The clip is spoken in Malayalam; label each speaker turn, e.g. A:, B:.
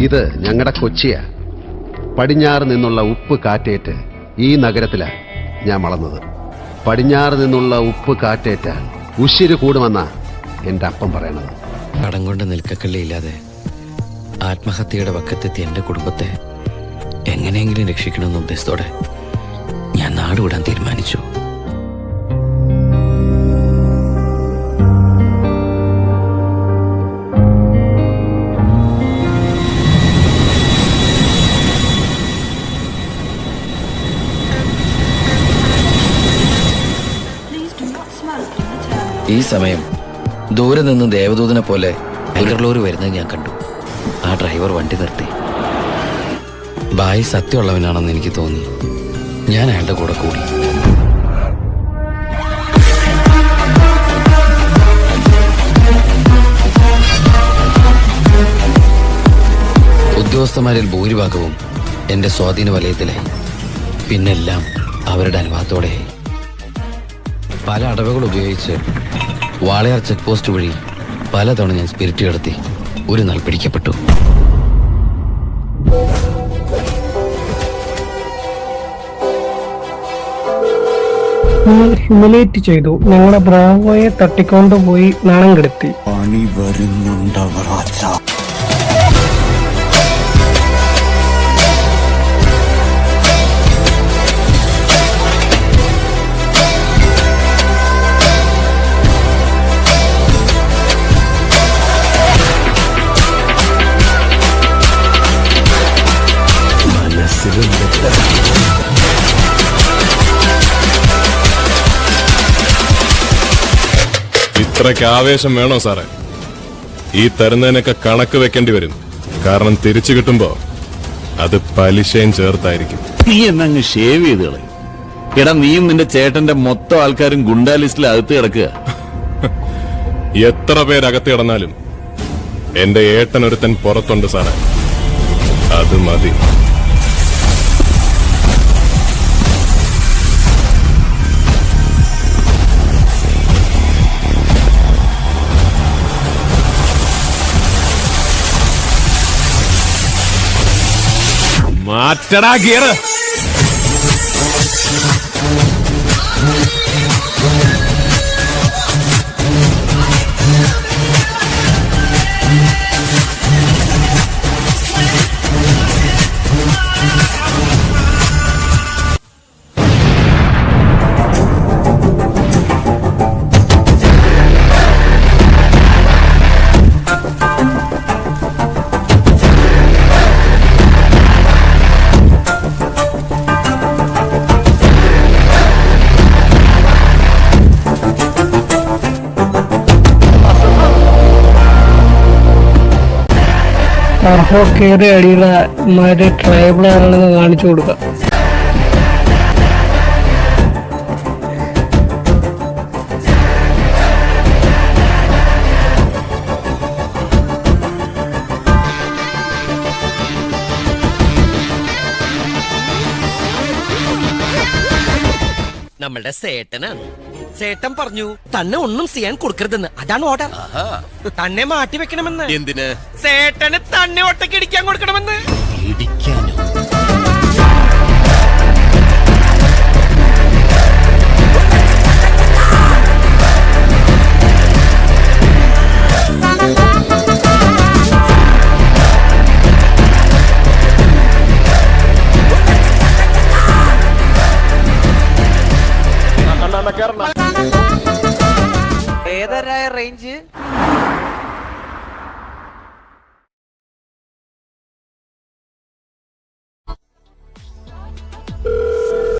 A: ഇത് ഞങ്ങളുടെ കൊച്ചിയാ. പടിഞ്ഞാറ് നിന്നുള്ള ഉപ്പ് കാറ്റേറ്റ് ഈ നഗരത്തിലാ ഞാൻ വളർന്നത്. പടിഞ്ഞാറ് നിന്നുള്ള ഉപ്പ് കാറ്റേറ്റ ഉശിര് കൂടുമെന്നാ എൻ്റെ അപ്പം പറയണത്.
B: കടം കൊണ്ട് നിൽക്കക്കള്ളിയില്ലാതെ ആത്മഹത്യയുടെ വക്കത്തെത്തി എൻ്റെ കുടുംബത്തെ എങ്ങനെയെങ്കിലും രക്ഷിക്കണമെന്ന ഉദ്ദേശത്തോടെ ഞാൻ നാടുവിടാൻ തീരുമാനിച്ചു. ഈ സമയം ദൂരെ നിന്ന് ദേവദൂതനെ പോലെ ബാംഗ്ലൂർ വരുന്നത് ഞാൻ കണ്ടു. ആ ഡ്രൈവർ വണ്ടി നിർത്തി. ബായി സത്യമുള്ളവനാണെന്ന് എനിക്ക് തോന്നി. ഞാൻ അയാളുടെ കൂടെ കൂടി. ഉദ്യോഗസ്ഥന്മാരിൽ ഭൂരിഭാഗവും എന്റെ സ്വാധീന വലയത്തിലായി. പിന്നെല്ലാം അവരുടെ അനുവാദത്തോടെയായി. പല അടവുകൾ ഉപയോഗിച്ച് വാളയാർ ചെക്ക് പോസ്റ്റ് വഴി പലതവണ ഞാൻ സ്പിരിറ്റ് കടത്തി ഒരു നാൾ പിടിക്കപ്പെട്ടു.
C: നിങ്ങൾ ഹ്യൂമിലേറ്റ് ചെയ്തു. ഞങ്ങളുടെ ബ്രാവോയെ തട്ടിക്കൊണ്ടുപോയി നാണം കെടുത്തി.
D: പണി വരുന്നുണ്ടവറാച്ച.
E: ഇത്രയ്ക്ക് ആവേശം വേണോ സാറേ? ഈ തരുന്നതിനൊക്കെ കണക്ക് വെക്കേണ്ടി വരും. കാരണം തിരിച്ചു കിട്ടുമ്പോ അത് പലിശയും ചേർത്തായിരിക്കും.
F: നീ എന്നങ്ങ് ഷേവ് ചെയ്ത് കളയും. എടാ, നീയും നിന്റെ ചേട്ടന്റെ മൊത്തം ആൾക്കാരും ഗുണ്ടാ ലിസ്റ്റിൽ അകത്ത് കിടക്കുക.
E: എത്ര പേരകത്ത് കിടന്നാലും എന്റെ ഏട്ടനൊരുത്തൻ പുറത്തുണ്ട് സാറേ. അത് മതി. മാറ്റടാ ഗിയർ.
C: അർഹോ കയറി അടിയുള്ള മറ്റേ ട്രൈബിളാണെന്ന് കാണിച്ചു കൊടുക്കാം.
G: നമ്മളുടെ സേട്ടനാണ്. സേട്ടൻ പറഞ്ഞു തന്നെ ഒന്നും ചെയ്യാൻ കൊടുക്കരുതെന്ന്. അതാണ് ഓർഡർ. തന്നെ മാറ്റി വെക്കണമെന്ന്.
F: എന്തിന്?
G: സേട്ടന് തന്നെ ഒട്ടയ്ക്ക് ഇടിക്കാൻ കൊടുക്കണമെന്ന്.
F: ഇടിക്കാനോ?
G: ഏതാ റേഞ്ച്?